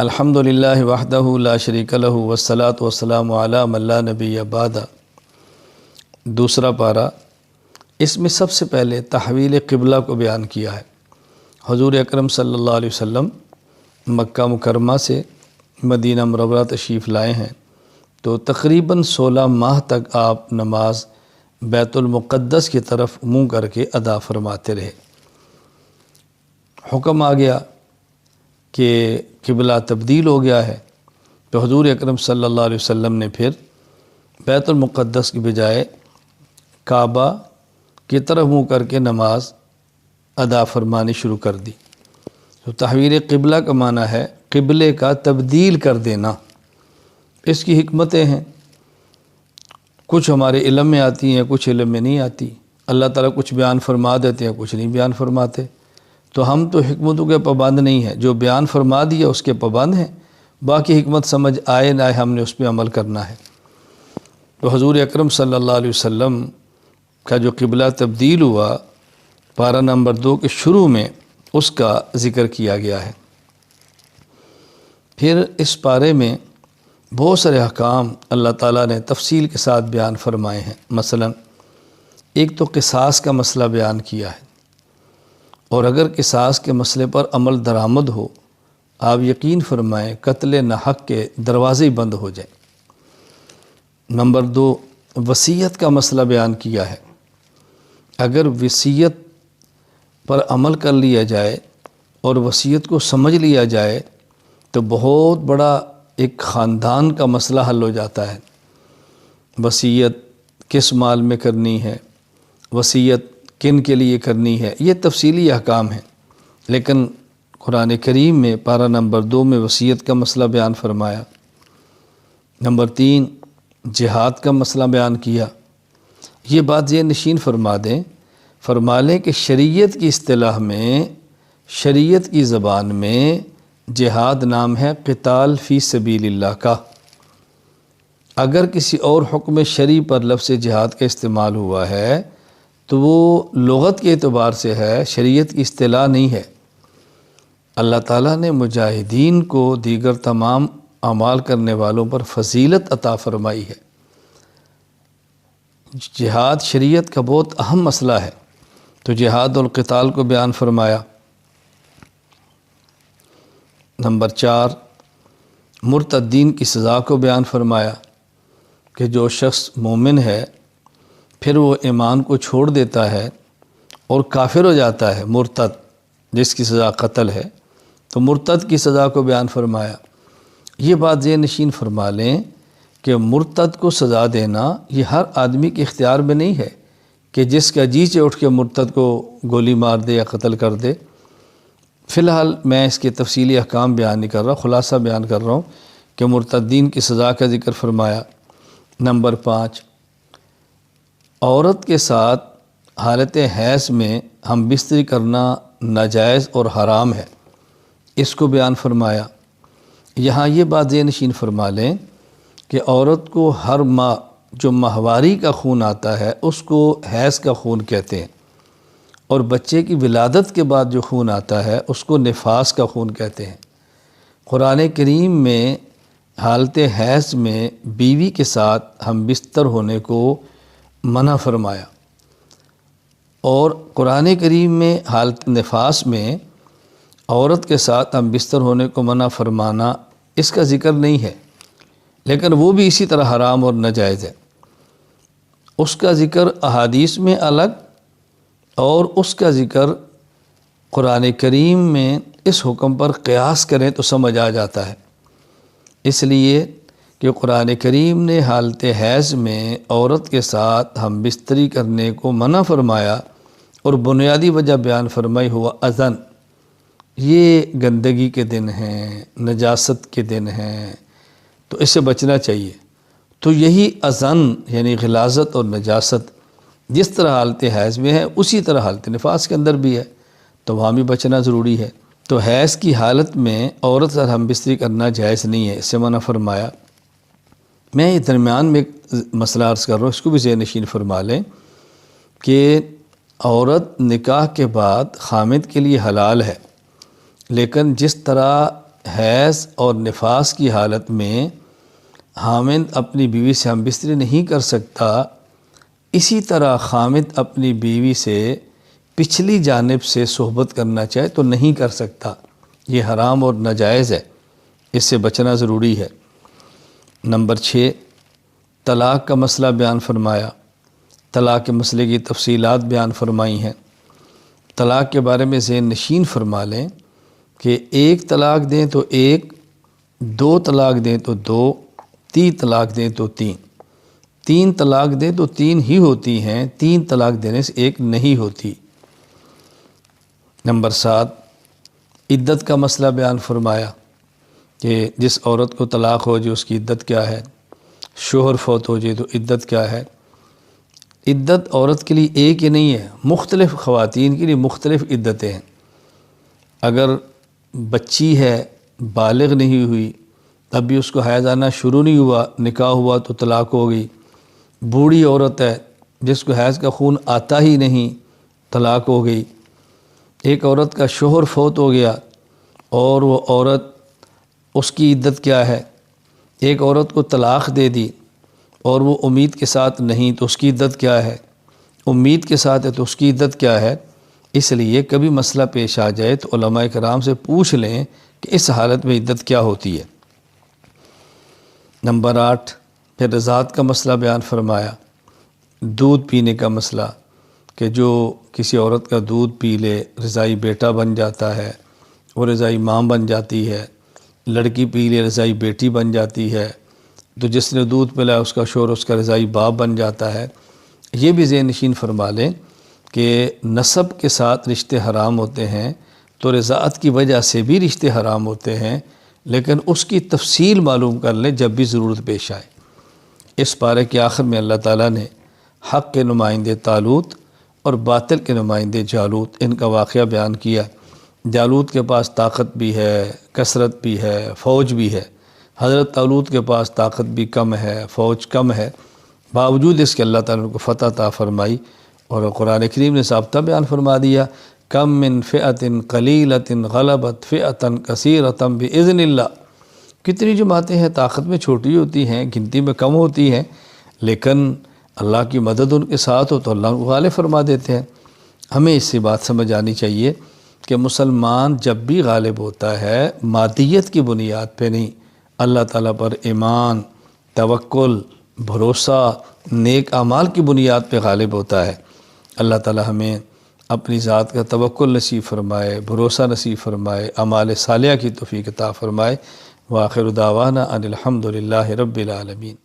الحمدللہ وحدہ لا شریک لہ والصلاۃ والسلام علی من لا نبی بعد۔ دوسرا پارہ، اس میں سب سے پہلے تحویل قبلہ کو بیان کیا ہے۔ حضور اکرم صلی اللہ علیہ وسلم مکہ مکرمہ سے مدینہ منورہ تشریف لائے ہیں، تو تقریباً 16 ماہ تک آپ نماز بیت المقدس کی طرف منہ کر کے ادا فرماتے رہے۔ حکم آ گیا کہ قبلہ تبدیل ہو گیا ہے، تو حضور اکرم صلی اللہ علیہ وسلم نے پھر بیت المقدس کی بجائے کعبہ کی طرف منہ کر کے نماز ادا فرمانی شروع کر دی۔ تو تحویل قبلہ کا معنی ہے قبلے کا تبدیل کر دینا۔ اس کی حکمتیں ہیں، کچھ ہمارے علم میں آتی ہیں، کچھ علم میں نہیں آتی۔ اللہ تعالیٰ کچھ بیان فرما دیتے ہیں، کچھ نہیں بیان فرماتے، تو ہم تو حکمتوں کے پابند نہیں ہیں۔ جو بیان فرما دیا اس کے پابند ہیں، باقی حکمت سمجھ آئے نہ آئے ہم نے اس پہ عمل کرنا ہے۔ تو حضور اکرم صلی اللہ علیہ وسلم کا جو قبلہ تبدیل ہوا، پارہ نمبر 2 کے شروع میں اس کا ذکر کیا گیا ہے۔ پھر اس پارے میں بہت سارے احکام اللہ تعالیٰ نے تفصیل کے ساتھ بیان فرمائے ہیں۔ مثلا ایک تو قصاص کا مسئلہ بیان کیا ہے، اور اگر قصاص کے مسئلے پر عمل درآمد ہو، آپ یقین فرمائیں قتل ناحق کے دروازے بند ہو جائیں۔ نمبر 2، وصیت کا مسئلہ بیان کیا ہے۔ اگر وصیت پر عمل کر لیا جائے اور وصیت کو سمجھ لیا جائے تو بہت بڑا ایک خاندان کا مسئلہ حل ہو جاتا ہے۔ وصیت کس مال میں کرنی ہے، وصیت کن کے لیے کرنی ہے، یہ تفصیلی احکام ہیں، لیکن قرآن کریم میں پارہ نمبر 2 میں وصیت کا مسئلہ بیان فرمایا۔ نمبر 3، جہاد کا مسئلہ بیان کیا۔ یہ بات ذہن نشین فرما دیں، فرما لیں کہ شریعت کی اصطلاح میں، شریعت کی زبان میں جہاد نام ہے قتال فی سبیل اللہ کا۔ اگر کسی اور حکم شرعی پر لفظ جہاد کا استعمال ہوا ہے تو وہ لغت کے اعتبار سے ہے، شریعت کی اصطلاح نہیں ہے۔ اللہ تعالیٰ نے مجاہدین کو دیگر تمام اعمال کرنے والوں پر فضیلت عطا فرمائی ہے۔ جہاد شریعت کا بہت اہم مسئلہ ہے، تو جہاد اور قتال کو بیان فرمایا۔ نمبر 4، مرتدین کی سزا کو بیان فرمایا کہ جو شخص مومن ہے پھر وہ ایمان کو چھوڑ دیتا ہے اور کافر ہو جاتا ہے، مرتد جس کی سزا قتل ہے، تو مرتد کی سزا کو بیان فرمایا۔ یہ بات ذہن نشین فرما لیں کہ مرتد کو سزا دینا یہ ہر آدمی کے اختیار میں نہیں ہے کہ جس کا جی سے اٹھ کے مرتد کو گولی مار دے یا قتل کر دے۔ فی الحال میں اس کے تفصیلی احکام بیان نہیں کر رہا، خلاصہ بیان کر رہا ہوں کہ مرتدین کی سزا کا ذکر فرمایا۔ نمبر 5، عورت کے ساتھ حالت حیض میں ہم بستری کرنا ناجائز اور حرام ہے، اس کو بیان فرمایا۔ یہاں یہ بات ذہن نشین فرما لیں کہ عورت کو ہر ماہ جو ماہواری کا خون آتا ہے اس کو حیض کا خون کہتے ہیں، اور بچے کی ولادت کے بعد جو خون آتا ہے اس کو نفاس کا خون کہتے ہیں۔ قرآن کریم میں حالت حیض میں بیوی کے ساتھ ہم بستر ہونے کو منع فرمایا، اور قرآن کریم میں حالت نفاس میں عورت کے ساتھ ہم بستر ہونے کو منع فرمانا اس کا ذکر نہیں ہے، لیکن وہ بھی اسی طرح حرام اور ناجائز ہے۔ اس کا ذکر احادیث میں الگ، اور اس کا ذکر قرآن کریم میں اس حکم پر قیاس کریں تو سمجھ آ جاتا ہے۔ اس لیے کہ قرآن کریم نے حالت حیض میں عورت کے ساتھ ہم بستری کرنے کو منع فرمایا، اور بنیادی وجہ بیان فرمائی ہوا اذن، یہ گندگی کے دن ہیں، نجاست کے دن ہیں، تو اس سے بچنا چاہیے۔ تو یہی اذن یعنی غلاظت اور نجاست جس طرح حالت حیض میں ہے اسی طرح حالت نفاس کے اندر بھی ہے، تو وہاں بھی بچنا ضروری ہے۔ تو حیض کی حالت میں عورت سے ہم بستری کرنا جائز نہیں ہے، اس سے منع فرمایا۔ میں یہ درمیان میں ایک مسئلہ عرض کر رہا ہوں، اس کو بھی ذہن نشین فرما لیں کہ عورت نکاح کے بعد خامد کے لیے حلال ہے، لیکن جس طرح حیض اور نفاس کی حالت میں حامد اپنی بیوی سے ہم بستری نہیں کر سکتا، اسی طرح خامد اپنی بیوی سے پچھلی جانب سے صحبت کرنا چاہے تو نہیں کر سکتا، یہ حرام اور ناجائز ہے، اس سے بچنا ضروری ہے۔ نمبر 6، طلاق کا مسئلہ بیان فرمایا، طلاق کے مسئلے کی تفصیلات بیان فرمائی ہیں۔ طلاق کے بارے میں ذہن نشین فرما لیں کہ 1 طلاق دیں تو 1، 2 طلاق دیں تو 2، 3 طلاق دیں تو 3، 3 طلاق دیں تو 3 ہی ہوتی ہیں، 3 طلاق دینے سے 1 نہیں ہوتی۔ نمبر 7، عدت کا مسئلہ بیان فرمایا کہ جس عورت کو طلاق ہو جائے اس کی عدت کیا ہے، شوہر فوت ہو جائے تو عدت کیا ہے۔ عدت عورت کے لیے ایک ہی نہیں ہے، مختلف خواتین کے لیے مختلف عدتیں ہیں۔ اگر بچی ہے، بالغ نہیں ہوئی، تب بھی اس کو حیض آنا شروع نہیں ہوا، نکاح ہوا تو طلاق ہو گئی۔ بوڑھی عورت ہے جس کو حیض کا خون آتا ہی نہیں، طلاق ہو گئی۔ ایک عورت کا شوہر فوت ہو گیا اور وہ عورت، اس کی عدت کیا ہے۔ ایک عورت کو طلاق دے دی اور وہ امید کے ساتھ نہیں تو اس کی عدت کیا ہے، امید کے ساتھ ہے تو اس کی عدت کیا ہے۔ اس لیے کبھی مسئلہ پیش آ جائے تو علماء کرام سے پوچھ لیں کہ اس حالت میں عدت کیا ہوتی ہے۔ نمبر 8، پھر رضاعت کا مسئلہ بیان فرمایا، دودھ پینے کا مسئلہ کہ جو کسی عورت کا دودھ پی لے رضاعی بیٹا بن جاتا ہے، وہ رضاعی ماں بن جاتی ہے۔ لڑکی پی لے رضاعی بیٹی بن جاتی ہے، تو جس نے دودھ پلایا اس کا شوہر اس کا رضاعی باپ بن جاتا ہے۔ یہ بھی ذہن نشین فرما لیں کہ نسب کے ساتھ رشتے حرام ہوتے ہیں تو رضاعت کی وجہ سے بھی رشتے حرام ہوتے ہیں، لیکن اس کی تفصیل معلوم کر لیں جب بھی ضرورت پیش آئے۔ اس پارے کے آخر میں اللہ تعالیٰ نے حق کے نمائندے طالوت اور باطل کے نمائندے جالوت، ان کا واقعہ بیان کیا۔ جالوت کے پاس طاقت بھی ہے، کثرت بھی ہے، فوج بھی ہے۔ حضرت طالوت کے پاس طاقت بھی کم ہے، فوج کم ہے، باوجود اس کے اللہ تعالیٰ نے کو فتح عطا فرمائی، اور قرآن کریم نے ضابطہ بیان فرما دیا، کم من فئۃ قلیلۃ غلبت فئۃ کثیرۃ باذن اللہ۔ کتنی جماعتیں ہیں طاقت میں چھوٹی ہوتی ہیں، گنتی میں کم ہوتی ہیں، لیکن اللہ کی مدد ان کے ساتھ ہو تو اللہ ان کو غالب فرما دیتے ہیں۔ ہمیں اس سے بات سمجھ آنی چاہیے کہ مسلمان جب بھی غالب ہوتا ہے مادیت کی بنیاد پہ نہیں، اللہ تعالیٰ پر ایمان، توکل، بھروسہ، نیک اعمال کی بنیاد پہ غالب ہوتا ہے۔ اللہ تعالیٰ ہمیں اپنی ذات کا توکل نصیب فرمائے، بھروسہ نصیب فرمائے، اعمال صالحہ کی توفیق عطا فرمائے۔ وآخر دعوانا ان الحمد للہ رب العالمین۔